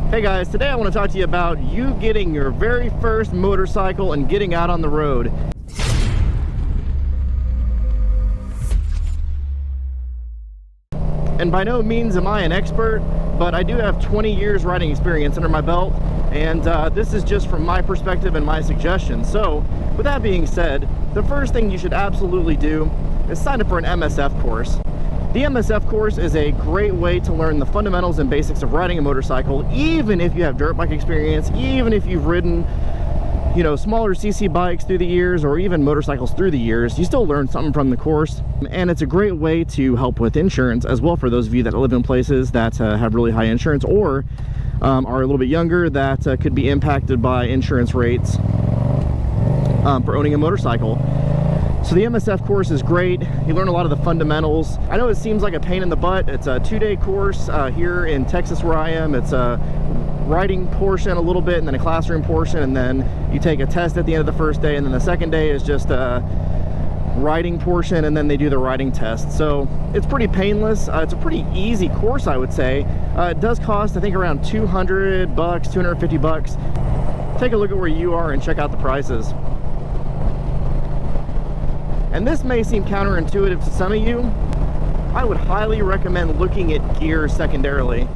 Hey guys, today I want to talk to you about you getting your very first motorcycle and getting out on the road. And by no means am I an expert, but I do have 20 years riding experience under my belt, and this is just from my perspective and my suggestions. So with that being said, the first thing you should absolutely do is sign up for an MSF course. The MSF course is a great way to learn the fundamentals and basics of riding a motorcycle, even if you have dirt bike experience, even if you've ridden, you know, smaller CC bikes through the years, or even motorcycles through the years. You still learn something from the course, and it's a great way to help with insurance as well for those of you that live in places that have really high insurance, or are a little bit younger that could be impacted by insurance rates for owning a motorcycle. So the MSF course is great. You learn a lot of the fundamentals. I know it seems like a pain in the butt. It's a 2-day course here in Texas where I am. It's a riding portion a little bit, and then a classroom portion, and then you take a test at the end of the first day, and then the second day is just a riding portion, and then they do the riding test. So it's pretty painless. It's a pretty easy course, I would say. It does cost, I think, around $200, $250. Take a look at where you are and check out the prices. And this may seem counterintuitive to some of you. I would highly recommend looking at gear secondarily.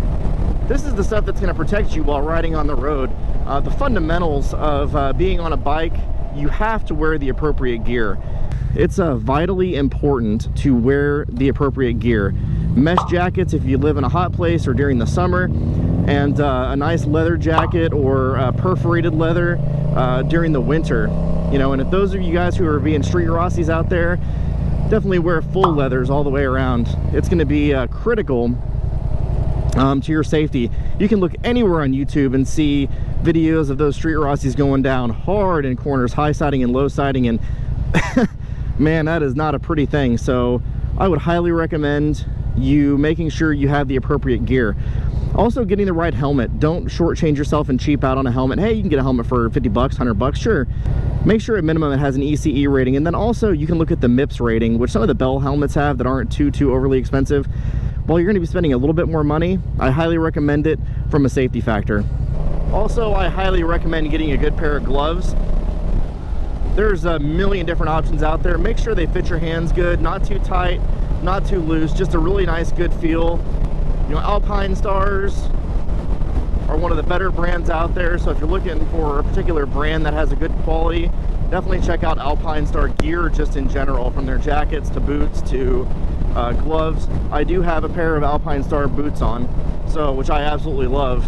This is the stuff that's going to protect you while riding on the road. The fundamentals of being on a bike, you have to wear the appropriate gear. It's vitally important to wear the appropriate gear. Mesh jackets if you live in a hot place or during the summer, and a nice leather jacket or perforated leather during the winter. You know, and if those of you guys who are being street Rossies out there, definitely wear full leathers all the way around. It's going to be critical to your safety. You can look anywhere on YouTube and see videos of those street Rossies going down hard in corners, high siding and low siding, and man, that is not a pretty thing. So I would highly recommend you making sure you have the appropriate gear. Also, getting the right helmet. Don't shortchange yourself and cheap out on a helmet. Hey, you can get a helmet for 50 bucks, 100 bucks, sure. Make sure at minimum it has an ECE rating, and then also you can look at the MIPS rating, which some of the Bell helmets have that aren't too overly expensive. While you're going to be spending a little bit more money, I highly recommend it from a safety factor. Also, I highly recommend getting a good pair of gloves. There's a million different options out there. Make sure they fit your hands good, not too tight, not too loose, just a really nice, good feel. You know, Alpinestars are one of the better brands out there, so if you're looking for a particular brand that has a good quality, definitely check out Alpinestar gear just in general, from their jackets to boots to gloves. I do have a pair of Alpinestar boots on, so which I absolutely love.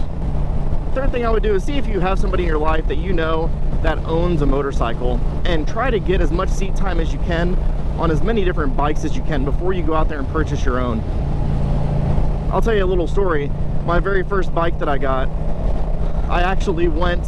Third thing I would do is see if you have somebody in your life that you know that owns a motorcycle, and try to get as much seat time as you can on as many different bikes as you can before you go out there and purchase your own. I'll tell you a little story. My very first bike that I got, I actually went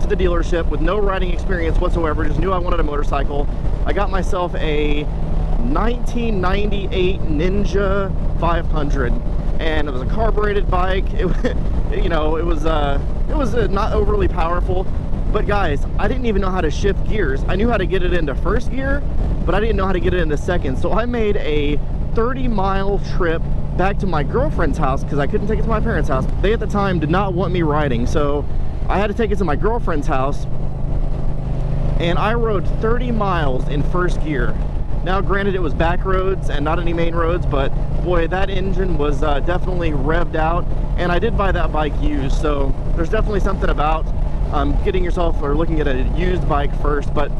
to the dealership with no riding experience whatsoever, just knew I wanted a motorcycle. I got myself a 1998 Ninja 500, and it was a carbureted bike. You know, it was not overly powerful, but guys, I didn't even know how to shift gears. I knew how to get it into first gear, but I didn't know how to get it into second. So I made a 30-mile trip back to my girlfriend's house because I couldn't take it to my parents' house. They at the time did not want me riding, so I had to take it to my girlfriend's house, and I rode 30 miles in first gear. Now granted, it was back roads and not any main roads, but boy, that engine was definitely revved out, and I did buy that bike used, so there's definitely something about getting yourself or looking at a used bike first. But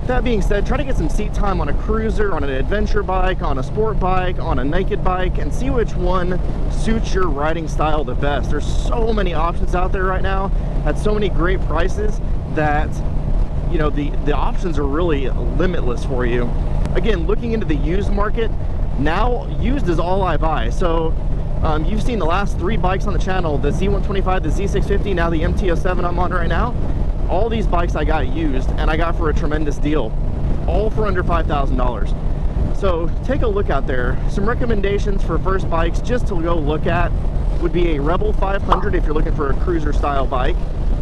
that being said, try to get some seat time on a cruiser, on an adventure bike, on a sport bike, on a naked bike, and see which one suits your riding style the best. There's so many options out there right now at so many great prices that, you know, the options are really limitless for you. Again, looking into the used market, now used is all I buy. So you've seen the last 3 bikes on the channel, the Z125, the Z650, now the MT07 I'm on right now. All these bikes I got used, and I got for a tremendous deal, all for under $5,000. So take a look out there. Some recommendations for first bikes just to go look at would be a Rebel 500 if you're looking for a cruiser style bike,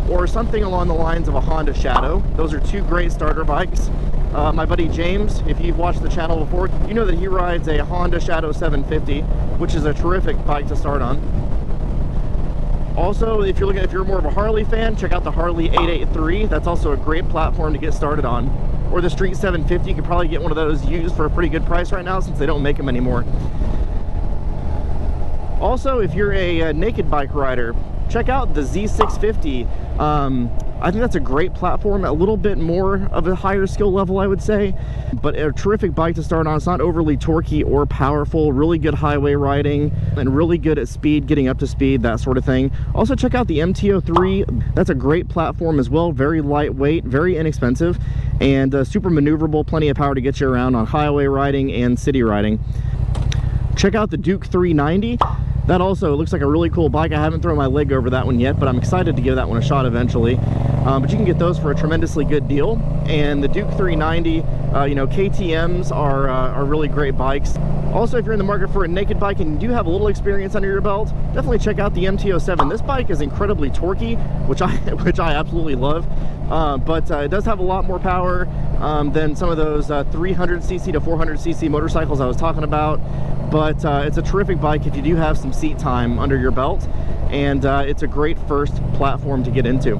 or something along the lines of a Honda Shadow. Those are 2 great starter bikes. My buddy James, if you've watched the channel before, you know that he rides a Honda Shadow 750, which is a terrific bike to start on. Also, if you're more of a Harley fan, check out the Harley 883. That's also a great platform to get started on. Or the Street 750. You could probably get one of those used for a pretty good price right now since they don't make them anymore. Also, if you're a naked bike rider, check out the Z650. I think that's a great platform, a little bit more of a higher skill level, I would say, but a terrific bike to start on. It's not overly torquey or powerful, really good highway riding, and really good at speed, getting up to speed, that sort of thing. Also, check out the MT03. That's a great platform as well, very lightweight, very inexpensive, and super maneuverable, plenty of power to get you around on highway riding and city riding. Check out the Duke 390. That also looks like a really cool bike. I haven't thrown my leg over that one yet, but I'm excited to give that one a shot eventually. But you can get those for a tremendously good deal. And the Duke 390, you know, KTMs are really great bikes. Also, if you're in the market for a naked bike and you do have a little experience under your belt, definitely check out the MT07. This bike is incredibly torquey, which I absolutely love. But it does have a lot more power than some of those 300cc to 400cc motorcycles I was talking about. But it's a terrific bike if you do have some seat time under your belt, and it's a great first platform to get into.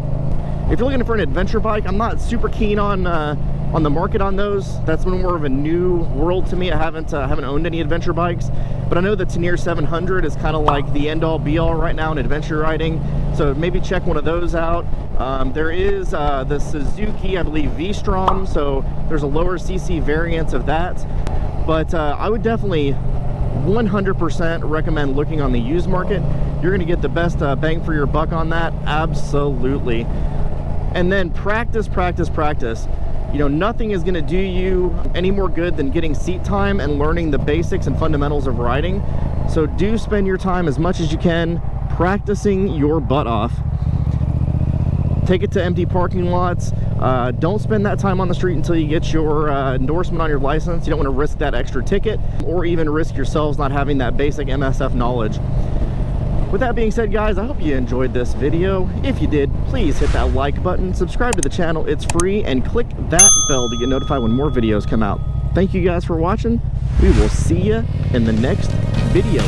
If you're looking for an adventure bike, I'm not super keen on the market on those. That's been more of a new world to me. I haven't owned any adventure bikes, but I know the Tenier 700 is kind of like the end-all be-all right now in adventure riding, so maybe check one of those out. There is the Suzuki, I believe, V-Strom, so there's a lower cc variant of that, but I would definitely 100% recommend looking on the used market. You're going to get the best bang for your buck on that, absolutely. And then practice. You know, nothing is going to do you any more good than getting seat time and learning the basics and fundamentals of riding. So do spend your time as much as you can practicing your butt off. Take it to empty parking lots. Don't spend that time on the street until you get your endorsement on your license. You don't want to risk that extra ticket or even risk yourselves not having that basic MSF knowledge. With that being said, guys, I hope you enjoyed this video. If you did, please hit that like button, subscribe to the channel, it's free, and click that bell to get notified when more videos come out. Thank you guys for watching. We will see you in the next video.